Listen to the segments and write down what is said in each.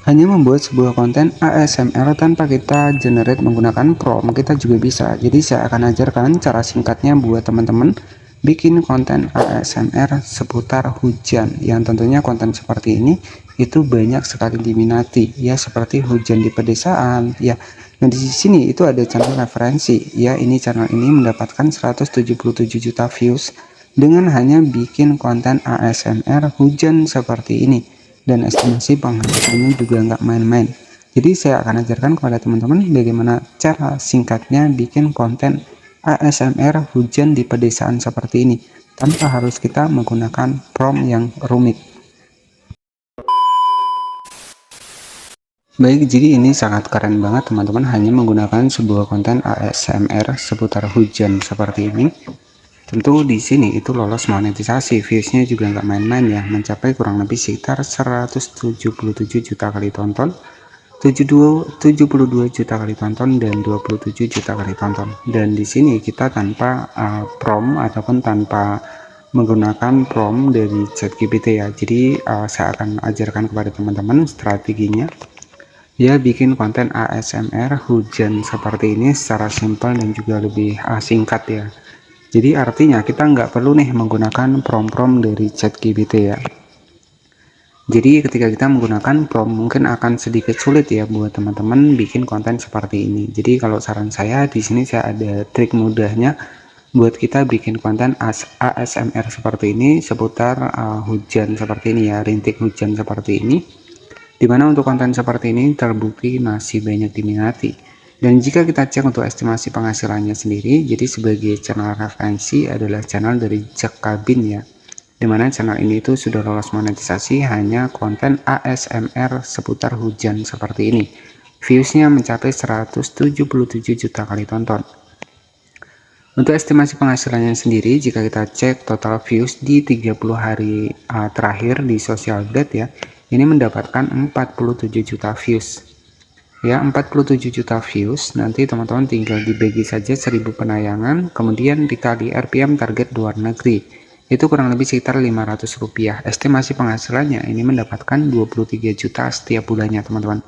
Hanya membuat sebuah konten ASMR tanpa kita generate menggunakan prompt, kita juga bisa. Jadi saya akan ajarkan cara singkatnya buat teman-teman bikin konten ASMR seputar hujan, yang tentunya konten seperti ini itu banyak sekali diminati ya, seperti hujan di pedesaan ya. Nah, di sini itu ada channel referensi ya, ini channel ini mendapatkan 177 juta views dengan hanya bikin konten ASMR hujan seperti ini, dan estimasi penghasilannya juga nggak main-main. Jadi saya akan ajarkan kepada teman-teman bagaimana cara singkatnya bikin konten ASMR hujan di pedesaan seperti ini tanpa harus kita menggunakan prompt yang rumit. Baik, jadi ini sangat keren banget teman-teman, hanya menggunakan sebuah konten ASMR seputar hujan seperti ini. Tentu di sini itu lolos monetisasi, viewsnya juga nggak main-main ya, mencapai kurang lebih sekitar 177 juta kali tonton, 72 juta kali tonton, dan 27 juta kali tonton. Dan di sini kita tanpa prompt ataupun tanpa menggunakan prompt dari ChatGPT ya. Jadi saya akan ajarkan kepada teman-teman strateginya ya, bikin konten ASMR hujan seperti ini secara simpel dan juga lebih singkat ya. Jadi artinya kita nggak perlu nih menggunakan prompt dari ChatGPT ya. Jadi ketika kita menggunakan prompt mungkin akan sedikit sulit ya buat teman-teman bikin konten seperti ini. Jadi kalau saran saya di sini saya ada trik mudahnya buat kita bikin konten ASMR seperti ini seputar hujan seperti ini ya, rintik hujan seperti ini. Dimana untuk konten seperti ini terbukti masih banyak diminati. Dan jika kita cek untuk estimasi penghasilannya sendiri, jadi sebagai channel referensi adalah channel dari Jakabin ya, dimana channel ini itu sudah lolos monetisasi hanya konten ASMR seputar hujan seperti ini. Viewsnya mencapai 177 juta kali tonton. Untuk estimasi penghasilannya sendiri, jika kita cek total views di 30 hari terakhir di Social Blade ya, ini mendapatkan 47 juta views ya, 47 juta views. Nanti teman-teman tinggal dibagi saja 1000 penayangan, kemudian dikali RPM target luar negeri, itu kurang lebih sekitar 500 rupiah. Estimasi penghasilannya ini mendapatkan 23 juta setiap bulannya teman-teman.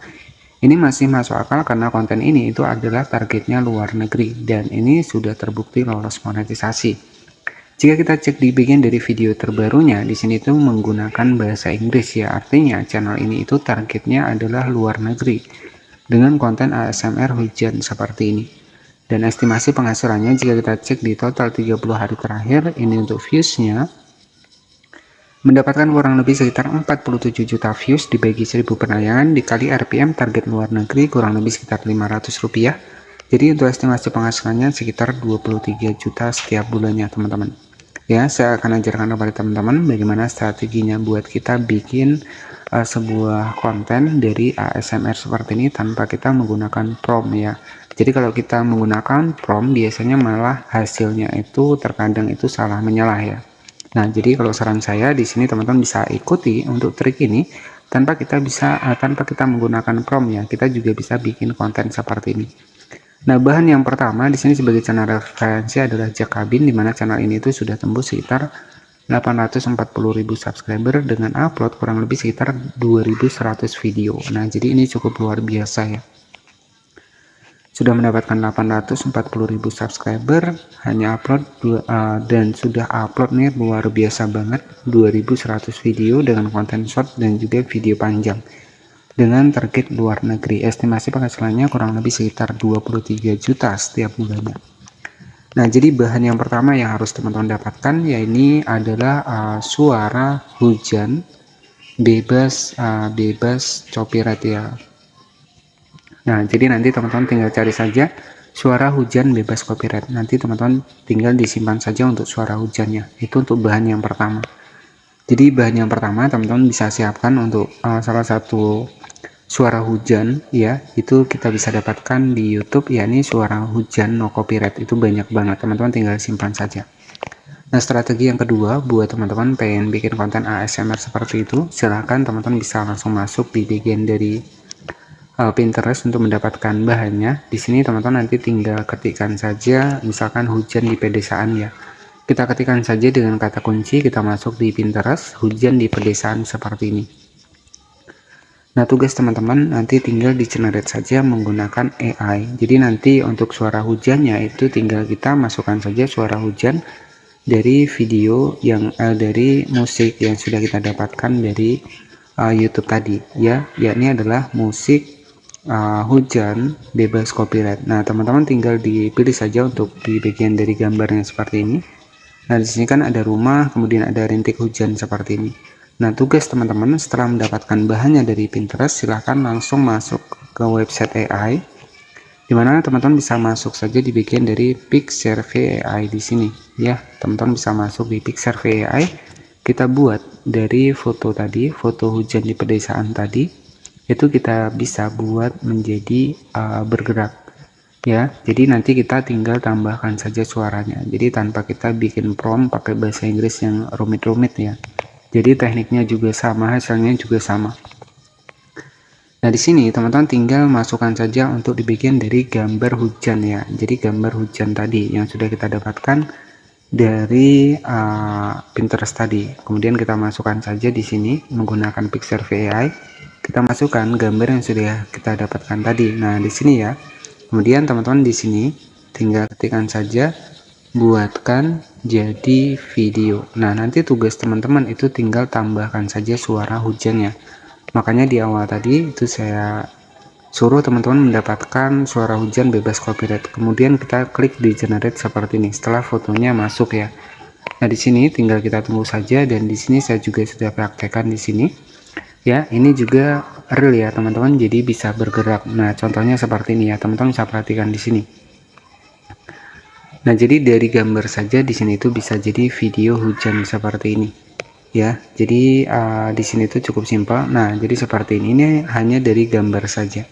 Ini masih masuk akal karena konten ini itu adalah targetnya luar negeri dan ini sudah terbukti lolos monetisasi. Jika kita cek di bagian dari video terbarunya, di sini tuh menggunakan bahasa Inggris ya, artinya channel ini itu targetnya adalah luar negeri dengan konten ASMR hujan seperti ini. Dan estimasi penghasilannya jika kita cek di total 30 hari terakhir, ini untuk viewsnya mendapatkan kurang lebih sekitar 47 juta views dibagi 1000 penayangan dikali RPM target luar negeri kurang lebih sekitar 500 rupiah. Jadi untuk estimasi penghasilannya sekitar 23 juta setiap bulannya teman-teman. Ya, saya akan ajarkan kepada teman-teman bagaimana strateginya buat kita bikin sebuah konten dari ASMR seperti ini tanpa kita menggunakan prompt ya. Jadi kalau kita menggunakan prompt biasanya malah hasilnya itu terkadang itu salah menyalah ya. Nah, jadi kalau saran saya di sini teman-teman bisa ikuti untuk trik ini tanpa kita menggunakan prompt ya. Kita juga bisa bikin konten seperti ini. Nah, bahan yang pertama di sini sebagai channel referensi adalah Jakabin, di mana channel ini itu sudah tembus sekitar 840.000 subscriber dengan upload kurang lebih sekitar 2100 video. Nah, jadi ini cukup luar biasa ya. Sudah mendapatkan 840.000 subscriber, hanya upload dan sudah upload nih luar biasa banget 2100 video dengan konten short dan juga video panjang dengan target luar negeri. Estimasi penghasilannya kurang lebih sekitar 23 juta setiap bulannya. Nah, jadi bahan yang pertama yang harus teman-teman dapatkan ya ini adalah suara hujan bebas copyright ya. Nah, jadi nanti teman-teman tinggal cari saja suara hujan bebas copyright. Nanti teman-teman tinggal disimpan saja untuk suara hujannya. Itu untuk bahan yang pertama. Jadi bahan yang pertama teman-teman bisa siapkan untuk salah satu suara hujan ya, itu kita bisa dapatkan di YouTube ya, ini suara hujan no copyright, itu banyak banget, teman-teman tinggal simpan saja. Nah, strategi yang kedua buat teman-teman pengen bikin konten ASMR seperti itu, silahkan teman-teman bisa langsung masuk di bagian dari Pinterest untuk mendapatkan bahannya. Di sini teman-teman nanti tinggal ketikkan saja misalkan hujan di pedesaan ya, kita ketikkan saja dengan kata kunci, kita masuk di Pinterest hujan di pedesaan seperti ini. Nah, tugas teman-teman nanti tinggal di-generate saja menggunakan AI. Jadi nanti untuk suara hujannya itu tinggal kita masukkan saja suara hujan dari video yang dari musik yang sudah kita dapatkan dari YouTube tadi ya, yakni adalah musik hujan bebas copyright. Nah, teman-teman tinggal dipilih saja untuk di bagian dari gambarnya seperti ini. Nah, di sini kan ada rumah, kemudian ada rintik hujan seperti ini. Nah, tugas teman-teman setelah mendapatkan bahannya dari Pinterest, silahkan langsung masuk ke website AI, di mana teman-teman bisa masuk saja di bagian dari Pixsurvey AI di sini. Ya, teman-teman bisa masuk di Pixsurvey AI. Kita buat dari foto tadi, foto hujan di pedesaan tadi, itu kita bisa buat menjadi bergerak. Ya, jadi nanti kita tinggal tambahkan saja suaranya. Jadi tanpa kita bikin prompt pakai bahasa Inggris yang rumit-rumit ya. Jadi tekniknya juga sama, hasilnya juga sama. Nah, di sini teman-teman tinggal masukkan saja untuk di bagian dari gambar hujan ya. Jadi gambar hujan tadi yang sudah kita dapatkan dari Pinterest tadi. Kemudian kita masukkan saja di sini menggunakan Pixsurvey AI. Kita masukkan gambar yang sudah kita dapatkan tadi. Nah, di sini ya. Kemudian teman-teman di sini tinggal ketikkan saja buatkan jadi video. Nah, nanti tugas teman-teman itu tinggal tambahkan saja suara hujannya. Makanya di awal tadi itu saya suruh teman-teman mendapatkan suara hujan bebas copyright. Kemudian kita klik di generate seperti ini setelah fotonya masuk ya. Nah, di sini tinggal kita tunggu saja, dan di sini saya juga sudah praktekkan di sini. Ya, ini juga real ya teman-teman, jadi bisa bergerak. Nah, contohnya seperti ini ya, teman-teman bisa perhatikan di sini. Nah, jadi dari gambar saja di sini itu bisa jadi video hujan seperti ini. Ya, jadi di sini itu cukup simpel. Nah, jadi seperti ini hanya dari gambar saja.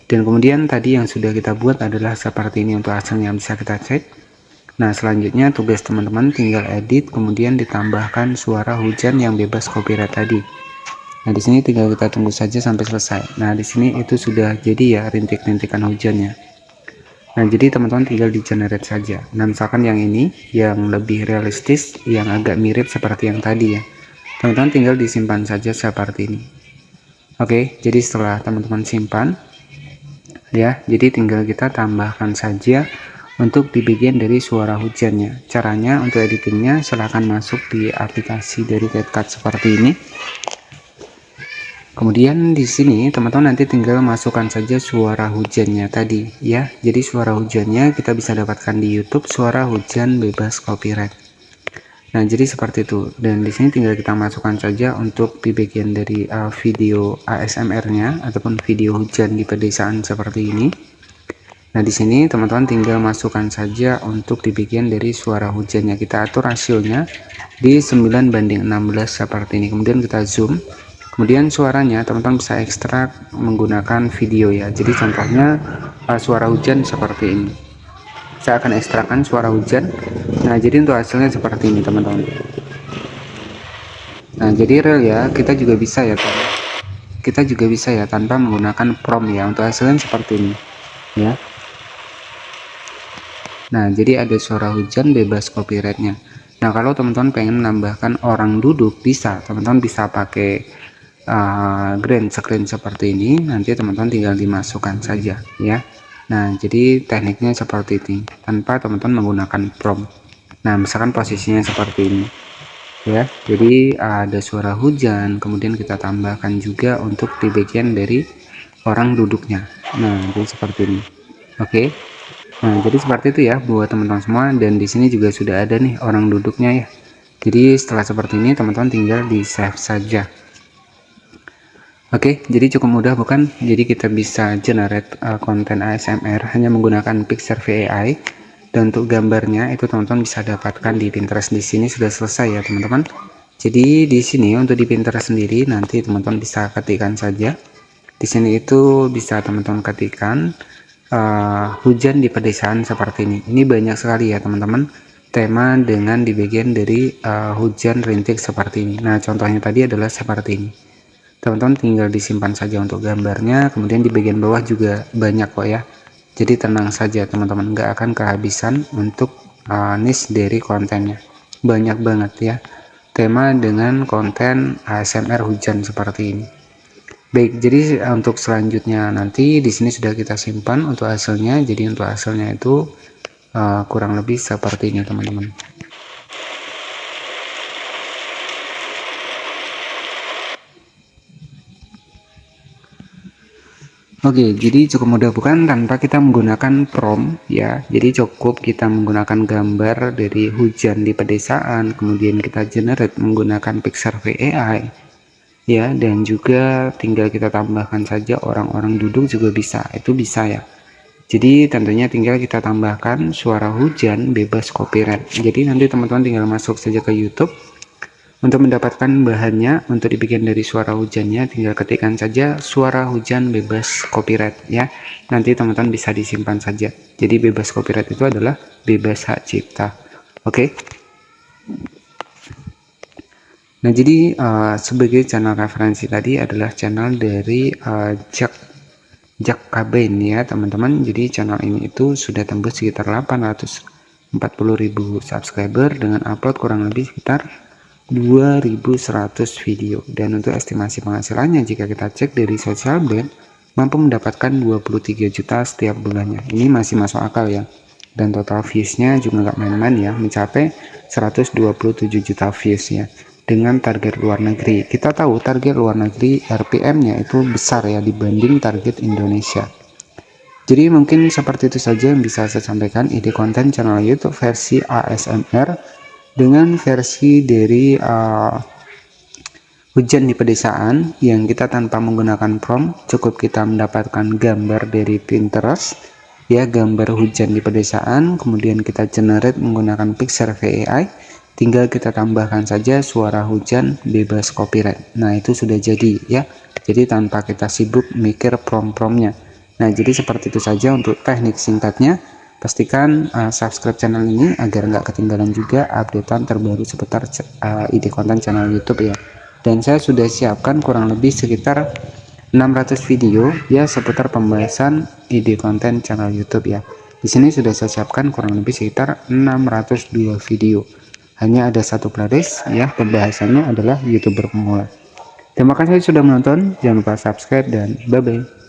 Dan kemudian tadi yang sudah kita buat adalah seperti ini untuk hasilnya, bisa kita cek. Nah, selanjutnya tugas teman-teman tinggal edit, kemudian ditambahkan suara hujan yang bebas copyright tadi. Nah, di sini tinggal kita tunggu saja sampai selesai. Nah, di sini itu sudah jadi ya rintik-rintikan hujannya. Nah, jadi teman-teman tinggal di generate saja. Nah, misalkan yang ini yang lebih realistis, yang agak mirip seperti yang tadi ya, teman-teman tinggal disimpan saja seperti ini. Oke, jadi setelah teman-teman simpan ya, jadi tinggal kita tambahkan saja untuk di bagian dari suara hujannya. Caranya untuk editingnya silahkan masuk di aplikasi dari CapCut seperti ini. Kemudian di sini teman-teman nanti tinggal masukkan saja suara hujannya tadi ya. Jadi suara hujannya kita bisa dapatkan di YouTube, suara hujan bebas copyright. Nah, jadi seperti itu. Dan di sini tinggal kita masukkan saja untuk di bagian dari video ASMR-nya ataupun video hujan di pedesaan seperti ini. Nah, di sini teman-teman tinggal masukkan saja untuk di bagian dari suara hujannya. Kita atur rasionya di 9:16 seperti ini. Kemudian kita zoom. Kemudian suaranya teman-teman bisa ekstrak menggunakan video ya. Jadi contohnya suara hujan seperti ini. Saya akan ekstrakkan suara hujan. Nah, jadi untuk hasilnya seperti ini teman-teman. Nah, jadi real ya, kita juga bisa ya tanpa menggunakan prompt ya. Untuk hasilnya seperti ini ya. Nah, jadi ada suara hujan bebas copyrightnya. Nah, kalau teman-teman pengen menambahkan orang duduk, bisa teman-teman bisa pakai green screen seperti ini. Nanti teman-teman tinggal dimasukkan saja ya. Nah, jadi tekniknya seperti ini tanpa teman-teman menggunakan prompt. Nah, misalkan posisinya seperti ini ya, jadi ada suara hujan, kemudian kita tambahkan juga untuk di bagian dari orang duduknya. Nah, jadi seperti ini. Oke. Nah, jadi seperti itu ya buat teman-teman semua. Dan di sini juga sudah ada nih orang duduknya ya. Jadi setelah seperti ini teman-teman tinggal di save saja. Oke, jadi cukup mudah bukan? Jadi kita bisa generate konten ASMR hanya menggunakan Pixsurvey AI. Dan untuk gambarnya itu teman-teman bisa dapatkan di Pinterest. Di sini sudah selesai ya teman-teman. Jadi di sini untuk di Pinterest sendiri nanti teman-teman bisa ketikkan saja. Di sini itu bisa teman-teman ketikkan hujan di pedesaan seperti ini. Ini banyak sekali ya teman-teman tema dengan di bagian dari hujan rintik seperti ini. Nah, contohnya tadi adalah seperti ini. Teman-teman tinggal disimpan saja untuk gambarnya. Kemudian di bagian bawah juga banyak kok ya. Jadi tenang saja teman-teman, nggak akan kehabisan untuk niche dari kontennya. Banyak banget ya tema dengan konten ASMR hujan seperti ini. Baik, jadi untuk selanjutnya nanti di sini sudah kita simpan untuk hasilnya. Jadi untuk hasilnya itu kurang lebih seperti ini teman-teman. Oke, jadi cukup mudah bukan tanpa kita menggunakan prompt ya. Jadi cukup kita menggunakan gambar dari hujan di pedesaan, kemudian kita generate menggunakan Pixarve AI ya, dan juga tinggal kita tambahkan saja orang-orang duduk juga bisa. Itu bisa ya. Jadi tentunya tinggal kita tambahkan suara hujan bebas copyright. Jadi nanti teman-teman tinggal masuk saja ke YouTube. Untuk mendapatkan bahannya, untuk dibikin dari suara hujannya, tinggal ketikkan saja suara hujan bebas copyright ya. Nanti teman-teman bisa disimpan saja. Jadi bebas copyright itu adalah bebas hak cipta. Oke. Nah, jadi sebagai channel referensi tadi adalah channel dari Jack Kaben ya teman-teman. Jadi channel ini itu sudah tembus sekitar 840.000 subscriber dengan upload kurang lebih sekitar 2100 video, dan untuk estimasi penghasilannya jika kita cek dari social blade mampu mendapatkan 23 juta setiap bulannya. Ini masih masuk akal ya, dan total viewsnya juga nggak main-main ya, mencapai 127 juta views ya, dengan target luar negeri. Kita tahu target luar negeri RPM-nya itu besar ya dibanding target Indonesia. Jadi mungkin seperti itu saja yang bisa saya sampaikan ide konten channel YouTube versi ASMR dengan versi dari hujan di pedesaan yang kita tanpa menggunakan prompt, cukup kita mendapatkan gambar dari Pinterest ya, gambar hujan di pedesaan, kemudian kita generate menggunakan Pixarve AI, tinggal kita tambahkan saja suara hujan bebas copyright. Nah, itu sudah jadi ya. Jadi tanpa kita sibuk mikir prompt-promptnya. Nah, jadi seperti itu saja untuk teknik singkatnya. Pastikan subscribe channel ini agar nggak ketinggalan juga updatean terbaru seputar ide konten channel YouTube ya. Dan saya sudah siapkan kurang lebih sekitar 600 video ya seputar pembahasan ide konten channel YouTube ya. Di sini sudah saya siapkan kurang lebih sekitar 602 video. Hanya ada satu playlist ya, pembahasannya adalah YouTuber pemula. Terima kasih sudah menonton, jangan lupa subscribe dan bye bye.